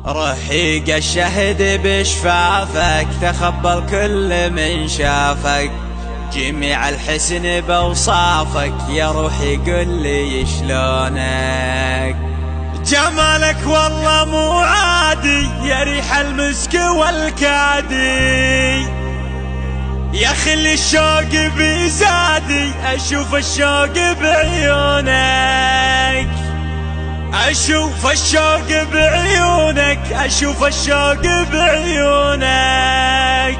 رحيق الشهد بشفافك، تخبل كل من شافك، جميع الحسن بوصافك، يا روحي قل لي شلونك. جمالك والله مو عادي، يا ريح المسك والكادي، يا خلي الشوق بزادي، اشوف الشوق بعيونك، اشوف الشوق بعيونك، اشوف الشوق بعيونك.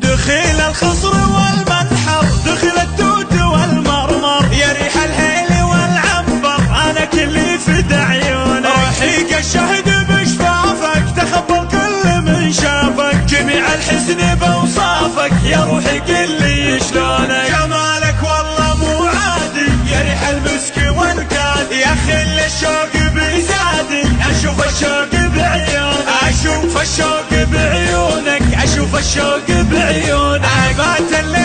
دخيل الخصر والمنحر، دخل التوت والمرمر، يا ريح الهيل والعنبر، انا كلي فد عيونك. رحيق الشهد بشفافك، تخبل كل من شافك، جميع الحسن بوصافك، يا روحي قل لي شلونك. جمالك والله مو عادي، يا ريح المسك والكادي، يا خل الشوق بزادي، اشوف الشوق بعيونك، اشوف الشوق بعيونك، اشوف الشوق بعيونك. بات الليل